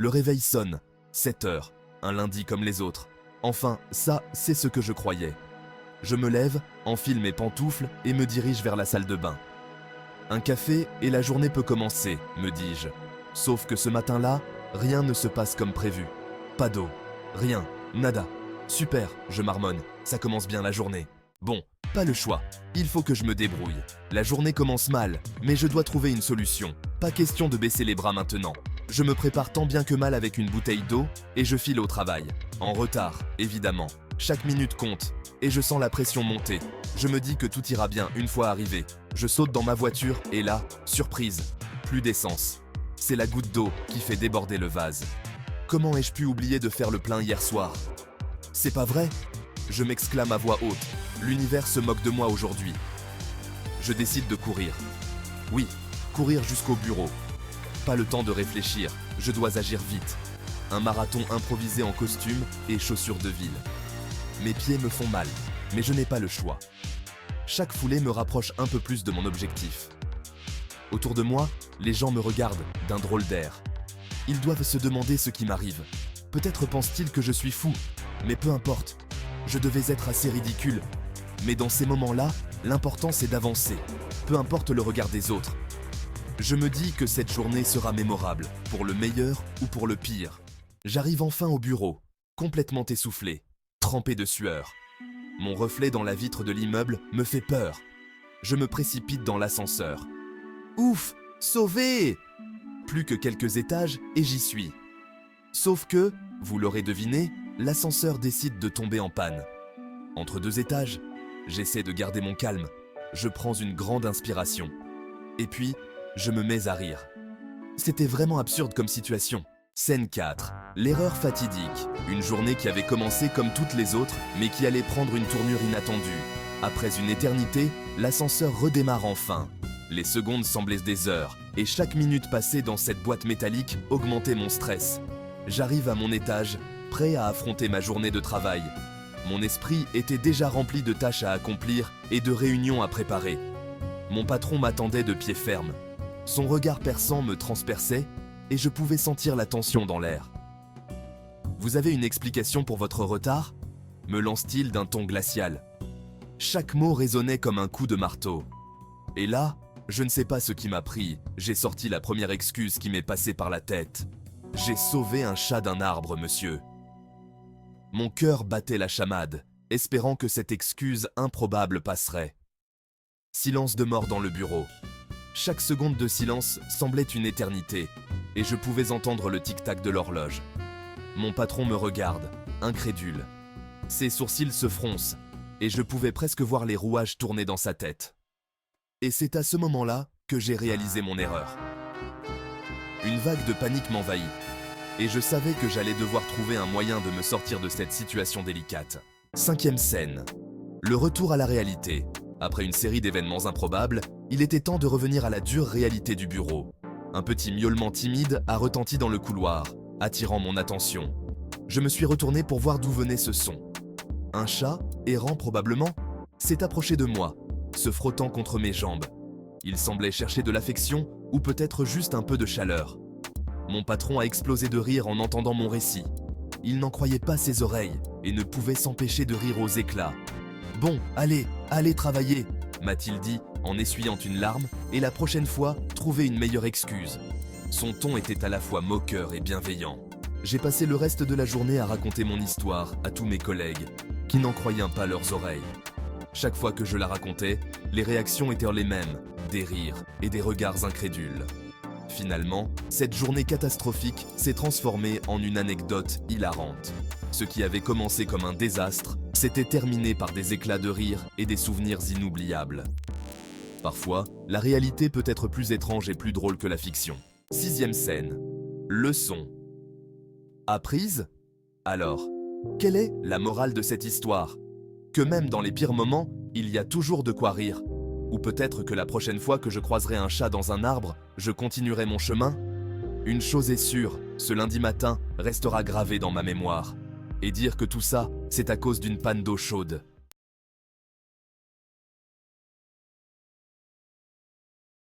Le réveil sonne. 7 heures. Un lundi comme les autres. Enfin, ça, c'est ce que je croyais. Je me lève, enfile mes pantoufles et me dirige vers la salle de bain. Un café et la journée peut commencer, me dis-je. Sauf que ce matin-là, rien ne se passe comme prévu. Pas d'eau, rien, nada. Super, je marmonne, ça commence bien la journée. Bon, pas le choix, il faut que je me débrouille. La journée commence mal, mais je dois trouver une solution. Pas question de baisser les bras maintenant. Je me prépare tant bien que mal avec une bouteille d'eau et je file au travail. En retard, évidemment. Chaque minute compte et je sens la pression monter. Je me dis que tout ira bien une fois arrivé. Je saute dans ma voiture et là, surprise, plus d'essence. C'est la goutte d'eau qui fait déborder le vase. Comment ai-je pu oublier de faire le plein hier soir? C'est pas vrai? Je m'exclame à voix haute. L'univers se moque de moi aujourd'hui. Je décide de courir. Oui, courir jusqu'au bureau. Pas le temps de réfléchir, je dois agir vite. Un marathon improvisé en costume et chaussures de ville. Mes pieds me font mal, mais je n'ai pas le choix. Chaque foulée me rapproche un peu plus de mon objectif. Autour de moi, les gens me regardent d'un drôle d'air. Ils doivent se demander ce qui m'arrive. Peut-être pensent-ils que je suis fou, mais peu importe. Je devais être assez ridicule. Mais dans ces moments-là, l'important c'est d'avancer, peu importe le regard des autres. Je me dis que cette journée sera mémorable, pour le meilleur ou pour le pire. J'arrive enfin au bureau, complètement essoufflé, trempé de sueur. Mon reflet dans la vitre de l'immeuble me fait peur. Je me précipite dans l'ascenseur. Ouf, sauvé! Plus que quelques étages et j'y suis. Sauf que, vous l'aurez deviné, l'ascenseur décide de tomber en panne. Entre 2 étages, j'essaie de garder mon calme. Je prends une grande inspiration. Et puis, je me mets à rire. C'était vraiment absurde comme situation. Scène 4. L'erreur fatidique. Une journée qui avait commencé comme toutes les autres, mais qui allait prendre une tournure inattendue. Après une éternité, l'ascenseur redémarre enfin. Les secondes semblaient des heures, et chaque minute passée dans cette boîte métallique augmentait mon stress. J'arrive à mon étage, prêt à affronter ma journée de travail. Mon esprit était déjà rempli de tâches à accomplir et de réunions à préparer. Mon patron m'attendait de pied ferme. Son regard perçant me transperçait et je pouvais sentir la tension dans l'air. « Vous avez une explication pour votre retard ?» me lance-t-il d'un ton glacial. Chaque mot résonnait comme un coup de marteau. Et là, je ne sais pas ce qui m'a pris, j'ai sorti la première excuse qui m'est passée par la tête. J'ai sauvé un chat d'un arbre, monsieur. Mon cœur battait la chamade, espérant que cette excuse improbable passerait. Silence de mort dans le bureau. Chaque seconde de silence semblait une éternité, et je pouvais entendre le tic-tac de l'horloge. Mon patron me regarde, incrédule. Ses sourcils se froncent, et je pouvais presque voir les rouages tourner dans sa tête. Et c'est à ce moment-là que j'ai réalisé mon erreur. Une vague de panique m'envahit, et je savais que j'allais devoir trouver un moyen de me sortir de cette situation délicate. 5e scène. Le retour à la réalité. Après une série d'événements improbables, il était temps de revenir à la dure réalité du bureau. Un petit miaulement timide a retenti dans le couloir, attirant mon attention. Je me suis retourné pour voir d'où venait ce son. Un chat, errant probablement, s'est approché de moi, se frottant contre mes jambes. Il semblait chercher de l'affection ou peut-être juste un peu de chaleur. Mon patron a explosé de rire en entendant mon récit. Il n'en croyait pas ses oreilles et ne pouvait s'empêcher de rire aux éclats. « Bon, allez travailler !» m'a-t-il dit en essuyant une larme et la prochaine fois, trouver une meilleure excuse. Son ton était à la fois moqueur et bienveillant. J'ai passé le reste de la journée à raconter mon histoire à tous mes collègues, qui n'en croyaient pas leurs oreilles. Chaque fois que je la racontais, les réactions étaient les mêmes, des rires et des regards incrédules. Finalement, cette journée catastrophique s'est transformée en une anecdote hilarante. Ce qui avait commencé comme un désastre s'était terminé par des éclats de rire et des souvenirs inoubliables. Parfois, la réalité peut être plus étrange et plus drôle que la fiction. 6e scène. Leçon. Apprise ? Alors, quelle est la morale de cette histoire ? Que même dans les pires moments, il y a toujours de quoi rire. Ou peut-être que la prochaine fois que je croiserai un chat dans un arbre, je continuerai mon chemin ? Une chose est sûre, ce lundi matin restera gravé dans ma mémoire. Et dire que tout ça, c'est à cause d'une panne d'eau chaude.